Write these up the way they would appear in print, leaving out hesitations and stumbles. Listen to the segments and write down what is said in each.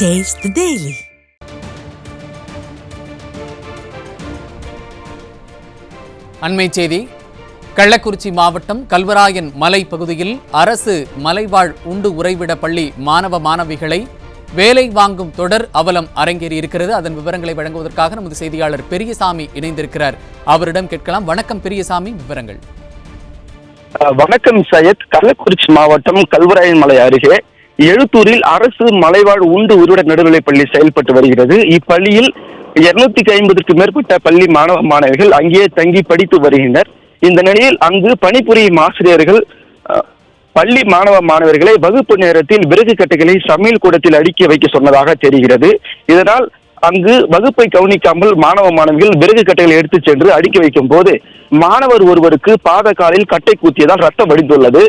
Taste the Daily. அண்மை செய்தி. கள்ளக்குறிச்சி மாவட்டம் கல்வராயன் மலை பகுதியில் அரசு மலைவாழ் உண்டு உறைவிட பள்ளி மாணவ மாணவிகளை வேலை வாங்கும் தொடர் அவலம் அரங்கேறி இருக்கிறது. அதன் விவரங்களை வழங்குவதற்காக நமது செய்தியாளர் பெரியசாமி இணைந்திருக்கிறார். அவரிடம் கேட்கலாம். வணக்கம் பெரியசாமி, விவரங்கள். வணக்கம் சையத். கள்ளக்குறிச்சி மாவட்டம் கல்வராயன் மலை அருகே எழுத்தூரில் அரசு மலைவாழ் உண்டு உறைவிட நடுநிலைப் பள்ளி செயல்பட்டு வருகிறது. இப்பள்ளியில் 250க்கும் மேற்பட்ட பள்ளி மாணவ மாணவிகள் அங்கேயே தங்கி படித்து வருகின்றனர். இந்த நிலையில் அங்கு பணிபுரியும் ஆசிரியர்கள் பள்ளி மாணவ மாணவர்களை வகுப்பு நேரத்தில் விறகு கட்டைகளை சமையல் கூடத்தில் அடுக்கி வைக்க சொன்னதாக தெரிகிறது. இதனால் அங்கு வகுப்பை கவனிக்காமல் மாணவ மாணவிகள் விறகு கட்டைகளை எடுத்துச் சென்று அடுக்கி வைக்கும் போது மாணவர் ஒருவருக்கு பாத காலில் கட்டை குத்தியதால் ரத்தம் வடிந்துள்ளது.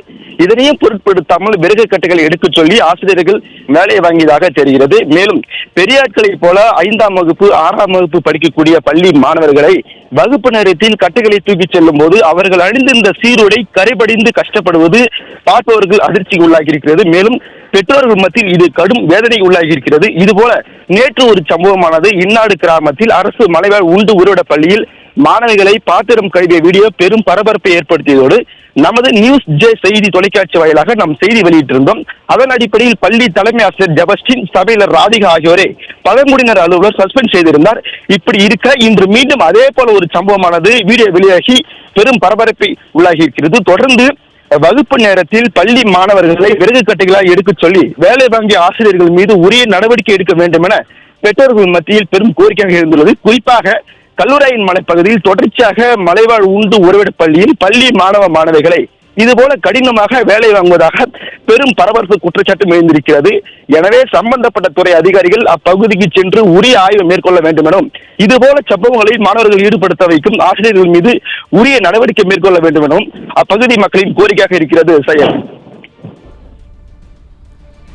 இதனையும் பொருட்படுத்தாமல் விறகு கட்டைகளை எடுக்கச் சொல்லி ஆசிரியர்கள் வேலையை வாங்கியதாக தெரிகிறது. மேலும் பெரியாட்களைப் போல 5ஆம் வகுப்பு 6ஆம் வகுப்பு படிக்கக்கூடிய பள்ளி மாணவர்களை வகுப்பு நேரத்தில் கட்டைகளை தூக்கிச் செல்லும் போது அவர்கள் அணிந்திருந்த சீருடை கரைபடிந்து கஷ்டப்படுவது பார்ப்பவர்கள் அதிர்ச்சிக்கு உள்ளாகியிருக்கிறது. மேலும் பெற்றோர்கள் மத்தியில் இது கடும் வேதனை உள்ளாகியிருக்கிறது. இதுபோல நேற்று ஒரு சம்பவமானது இன்னாடு கிராமத்தில் அரசு மலைவாழ் உண்டு உறைவிட பள்ளியில் மாணவிகளை பாத்திரம் கழுவிய வீடியோ பெரும் பரபரப்பை ஏற்படுத்தியதோடு நமது நியூஸ் ஜே செய்தி தொலைக்காட்சி வாயிலாக நாம் செய்தி வெளியிட்டிருந்தோம். அதன் அடிப்படையில் பள்ளி தலைமை ஆசிரியர் ஜபஸ்டின், சபையிலர் ராதிகா ஆகியோரை பழங்குடியினர் அலுவலர் சஸ்பெண்ட் செய்திருந்தார். இப்படி இருக்க இன்று மீண்டும் அதே போல ஒரு சம்பவமானது வீடியோ வெளியாகி பெரும் பரபரப்பை உள்ளாகி இருக்கிறது. தொடர்ந்து வகுப்பு நேரத்தில் பள்ளி மாணவர்களை விறகு கட்டைகளால் எடுக்கச் சொல்லி வேலை வாங்கிய ஆசிரியர்கள் மீது உரிய நடவடிக்கை எடுக்க வேண்டும் என பெற்றோர்கள் மத்தியில் பெரும் கோரிக்கையாக இருந்துள்ளது. குறிப்பாக கல்வராயன் மலைப்பகுதியில் தொடர்ச்சியாக மலைவாழ் உண்டு உறைவிட பள்ளியில் பள்ளி மாணவ மாணவிகளை இதுபோல கடினமாக வேலை வாங்குவதாக பெரும் பரபரப்பு குற்றச்சாட்டு எழுந்திருக்கிறது. எனவே சம்பந்தப்பட்ட துறை அதிகாரிகள் அப்பகுதிக்கு சென்று உரிய ஆய்வு மேற்கொள்ள வேண்டும் எனவும் இதுபோல சம்பவங்களில் மாணவர்கள் ஈடுபடுத்த வைக்கும் ஆசிரியர்கள் மீது உரிய நடவடிக்கை மேற்கொள்ள வேண்டும் எனவும் அப்பகுதி மக்களின் கோரிக்கையாக இருக்கிறது. சையத்,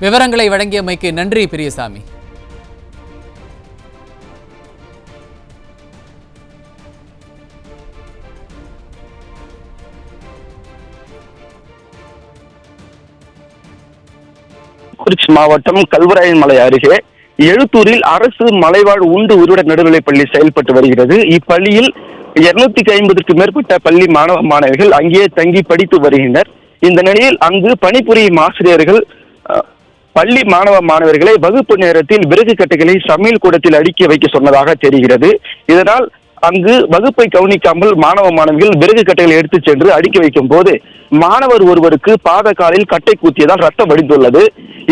விவரங்களை வழங்கியமைக்கு நன்றி பெரியசாமி. கள்ளக்குறிச்சி மாவட்டம் கல்வராயன் மலை அருகே எழுத்தூரில் அரசு மலைவாழ் உண்டு உறைவிட நடுநிலைப் பள்ளி செயல்பட்டு வருகிறது. இப்பள்ளியில் 250க்கும் மேற்பட்ட பள்ளி மாணவ மாணவிகள் அங்கேயே தங்கி படித்து வருகின்றனர். இந்த நிலையில் அங்கு பணிபுரியும் ஆசிரியர்கள் பள்ளி மாணவ மாணவர்களை வகுப்பு நேரத்தில் விறகு கட்டைகளை சமையல் கூடத்தில் அடுக்கி வைக்க சொன்னதாக தெரிகிறது. இதனால் அங்கு வகுப்பை கவனிக்காமல் மாணவ மாணவிகள் விறகு கட்டைகளை எடுத்துச் சென்று அடுக்கி வைக்கும் போது மாணவர் ஒருவருக்கு பாத காலில் கட்டை குத்தியதால் ரத்தம் வடிந்துள்ளது.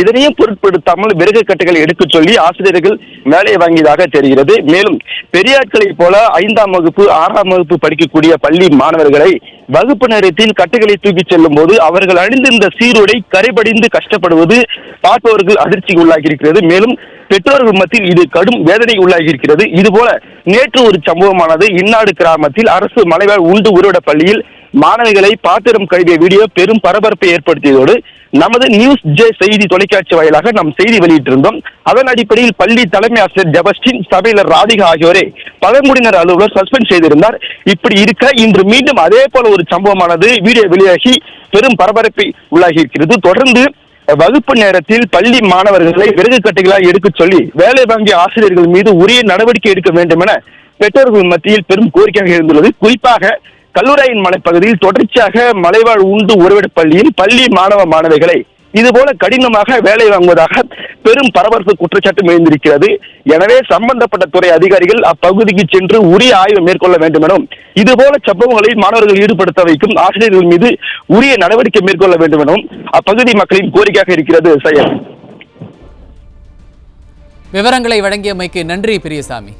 இதனையும் பொருட்படுத்தாமல் விறகு கட்டைகளை எடுக்கச் சொல்லி ஆசிரியர்கள் வேலையை வாங்கியதாக தெரிகிறது. மேலும் பெரியாட்களைப் போல 5ஆம் வகுப்பு 6ஆம் வகுப்பு படிக்கக்கூடிய பள்ளி மாணவர்களை வகுப்பு நேரத்தில் கட்டைகளை தூக்கிச் செல்லும் போது அவர்கள் அணிந்திருந்த சீருடை கரைபடிந்து கஷ்டப்படுவது பார்ப்பவர்கள் அதிர்ச்சிக்கு உள்ளாகியிருக்கிறது. மேலும் பெற்றோர்கள் மத்தியில் இது கடும் வேதனை உள்ளாகியிருக்கிறது. இதுபோல நேற்று ஒரு சம்பவமானது இன்னாடு கிராமத்தில் அரசு மலைவாழ் உண்டு உறைவிட பள்ளியில் மாணவிகளை பாத்திரம் கழுவிய வீடியோ பெரும் பரபரப்பை ஏற்படுத்தியதோடு நமது நியூஸ் ஜே செய்தி தொலைக்காட்சி வாயிலாக நாம் செய்தி வெளியிட்டிருந்தோம். அதன் அடிப்படையில் பள்ளி தலைமை ஆசிரியர் ஜபஸ்டின், சபையிலர் ராதிகா ஆகியோரை பழங்குடியினர் அலுவலர் சஸ்பெண்ட் செய்திருந்தார். இப்படி இருக்க இன்று மீண்டும் அதே போல ஒரு சம்பவமானது வீடியோ வெளியாகி பெரும் பரபரப்பை உள்ளாகி இருக்கிறது. தொடர்ந்து வகுப்பு நேரத்தில் பள்ளி மாணவர்களை விறகு கட்டைகளால் எடுக்கச் சொல்லி வேலை வாங்கிய ஆசிரியர்கள் மீது உரிய நடவடிக்கை எடுக்க வேண்டும் என பெற்றோர்கள் மத்தியில் பெரும் கோரிக்கையாக இருந்துள்ளது. குறிப்பாக கல்வராயன் மலைப்பகுதியில் தொடர்ச்சியாக மலைவாழ் உண்டு உறைவிட பள்ளியில் பள்ளி மாணவ மாணவிகளை இதுபோல கடினமாக வேலை வாங்குவதாக பெரும் பரபரப்பு குற்றச்சாட்டு எழுந்திருக்கிறது. எனவே சம்பந்தப்பட்ட துறை அதிகாரிகள் அப்பகுதிக்கு சென்று உரிய ஆய்வு மேற்கொள்ள வேண்டும் எனவும் இதுபோல சம்பவங்களில் மாணவர்கள் ஈடுபடுத்த வைக்கும் ஆசிரியர்கள் மீது உரிய நடவடிக்கை மேற்கொள்ள வேண்டும் எனவும் அப்பகுதி மக்களின் கோரிக்கையாக இருக்கிறது. சையத், விவரங்களை வழங்கியமைக்கு நன்றி பெரியசாமி.